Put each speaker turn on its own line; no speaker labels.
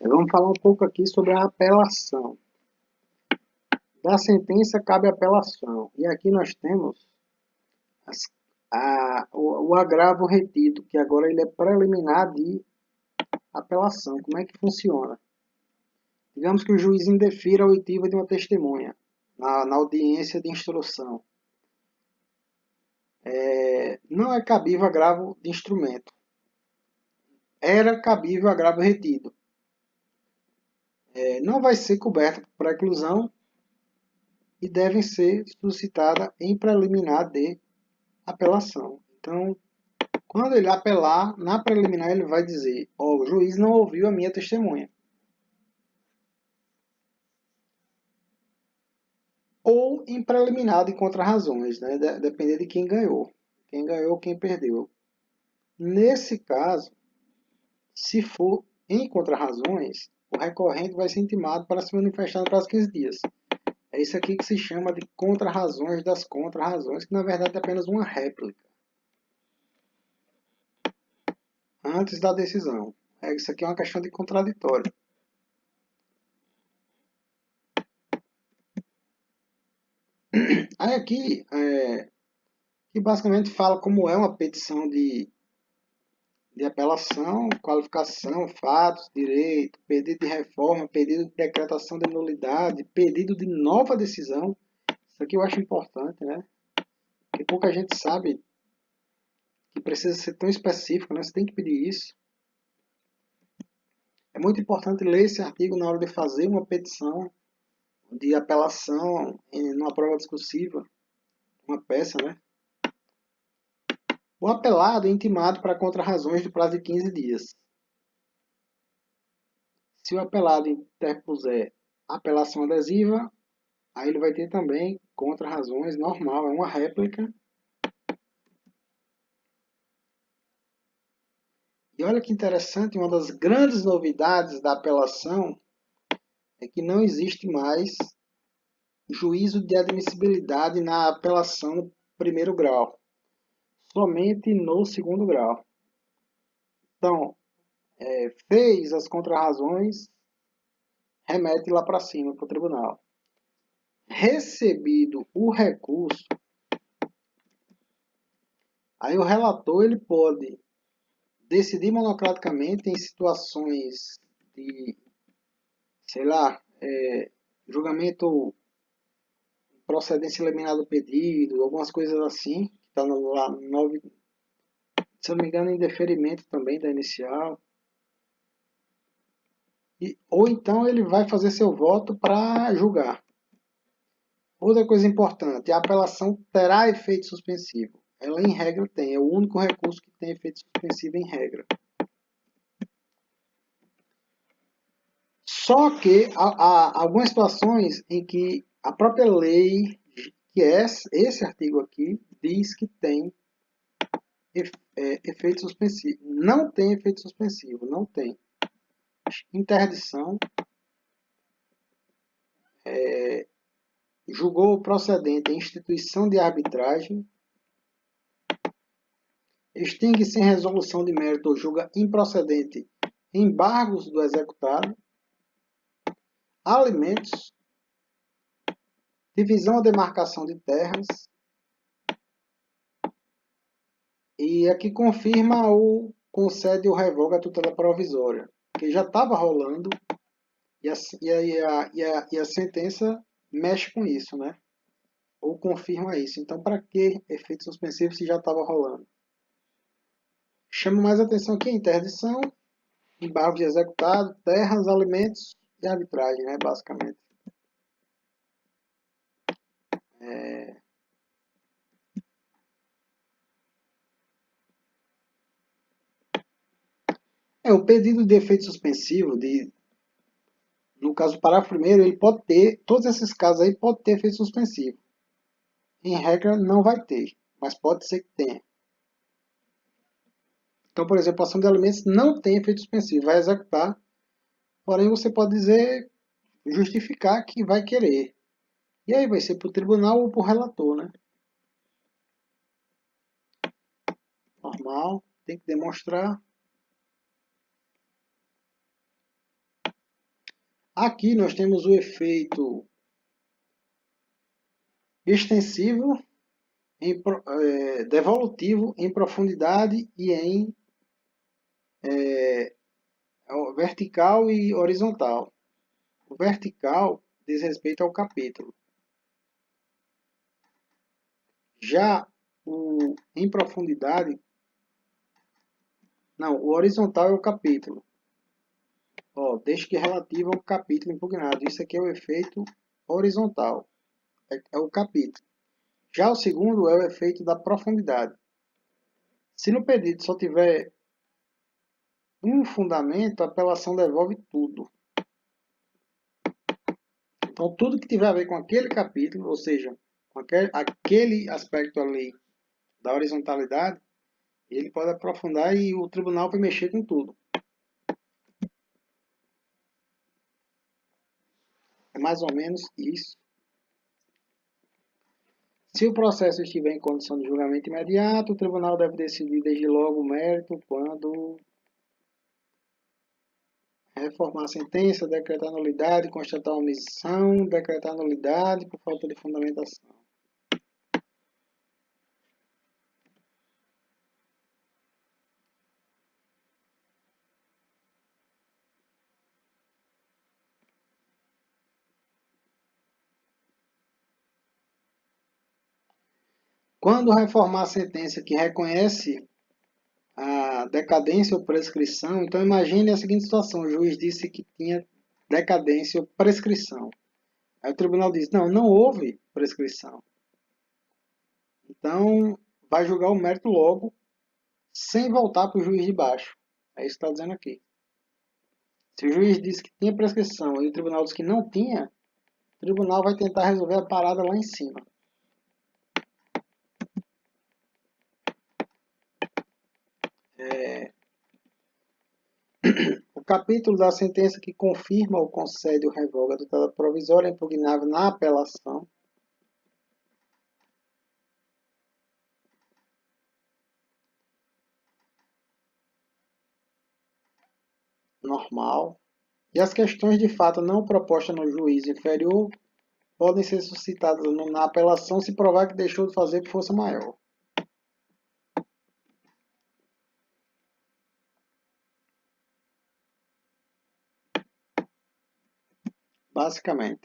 Vamos falar um pouco aqui sobre a apelação. Da sentença cabe apelação. E aqui nós temos o agravo retido, que agora ele é preliminar de apelação. Como é que funciona? Digamos que o juiz indefira a oitiva de uma testemunha na audiência de instrução. Não é cabível agravo de instrumento. Era cabível agravo retido. Não vai ser coberta por preclusão e devem ser suscitada em preliminar de apelação. Então, quando ele apelar, na preliminar ele vai dizer: o juiz não ouviu a minha testemunha. Ou em preliminar de contrarrazões, né? Depender de quem ganhou. Quem ganhou, quem perdeu. Nesse caso, se for em contrarrazões, o recorrente vai ser intimado para se manifestar no prazo de 15 dias. É isso aqui que se chama de contrarrazões das contrarrazões, que na verdade é apenas uma réplica antes da decisão. Isso aqui é uma questão de contraditório. Aí aqui, que basicamente fala como é uma petição de apelação, qualificação, fatos, direito, pedido de reforma, pedido de decretação de nulidade, pedido de nova decisão. Isso aqui eu acho importante, né? Porque pouca gente sabe que precisa ser tão específico, né? Você tem que pedir isso. É muito importante ler esse artigo na hora de fazer uma petição de apelação numa prova discursiva, uma peça, né? O apelado é intimado para contrarrazões do prazo de 15 dias. Se o apelado interpuser apelação adesiva, aí ele vai ter também contrarrazões normal, é uma réplica. E olha que interessante, uma das grandes novidades da apelação é que não existe mais juízo de admissibilidade na apelação no primeiro grau, somente no segundo grau. Então, fez as contrarrazões, remete lá para cima, para o tribunal. Recebido o recurso, aí o relator ele pode decidir monocraticamente em situações de, sei lá, julgamento, procedência liminar do pedido, algumas coisas assim, que está lá no 9, se eu não me engano, em deferimento também da inicial. Ou então ele vai fazer seu voto para julgar. Outra coisa importante, a apelação terá efeito suspensivo. Ela, em regra, tem. É o único recurso que tem efeito suspensivo em regra. Só que há algumas situações em que a própria lei, que é esse artigo aqui, diz que tem efeito suspensivo. Não tem efeito suspensivo, não tem. Interdição, julgou procedente a instituição de arbitragem, extingue sem resolução de mérito ou julga improcedente embargos do executado, alimentos, divisão ou demarcação de terras, e aqui confirma ou concede ou revoga a tutela provisória, que já estava rolando e a sentença mexe com isso, né? Ou confirma isso. Então, para que efeito suspensivo se já estava rolando? Chama mais atenção aqui a interdição, embargo de executado, terras, alimentos e arbitragem, né? Basicamente. O pedido de efeito suspensivo, no caso do parágrafo primeiro, ele pode ter, todos esses casos aí pode ter efeito suspensivo. Em regra, não vai ter, mas pode ser que tenha. Então, por exemplo, a ação de alimentos não tem efeito suspensivo, vai executar, porém você pode dizer, justificar que vai querer. E aí vai ser para o tribunal ou para o relator, né? Normal, tem que demonstrar. Aqui nós temos o efeito extensivo, devolutivo em profundidade e em vertical e horizontal. O vertical diz respeito ao capítulo. Já o em profundidade, não, o horizontal é o capítulo. Ó, desde que relativo ao capítulo impugnado. Isso aqui é o efeito horizontal. É o capítulo. Já o segundo é o efeito da profundidade. Se no pedido só tiver um fundamento, a apelação devolve tudo. Então, tudo que tiver a ver com aquele capítulo, ou seja, com aquele aspecto ali da horizontalidade, ele pode aprofundar e o tribunal vai mexer com tudo. É mais ou menos isso. Se o processo estiver em condição de julgamento imediato, o tribunal deve decidir desde logo o mérito quando reformar a sentença, decretar nulidade, constatar omissão, decretar nulidade por falta de fundamentação. Quando reformar a sentença que reconhece a decadência ou prescrição, então imagine a seguinte situação, o juiz disse que tinha decadência ou prescrição. Aí o tribunal diz, não, não houve prescrição. Então, vai julgar o mérito logo, sem voltar para o juiz de baixo. É isso que está dizendo aqui. Se o juiz disse que tinha prescrição e o tribunal disse que não tinha, o tribunal vai tentar resolver a parada lá em cima. O capítulo da sentença que confirma ou concede ou revoga a tutela provisória é impugnável na apelação. Normal. E as questões de fato não propostas no juízo inferior podem ser suscitadas na apelação se provar que deixou de fazer por força maior. Basicamente.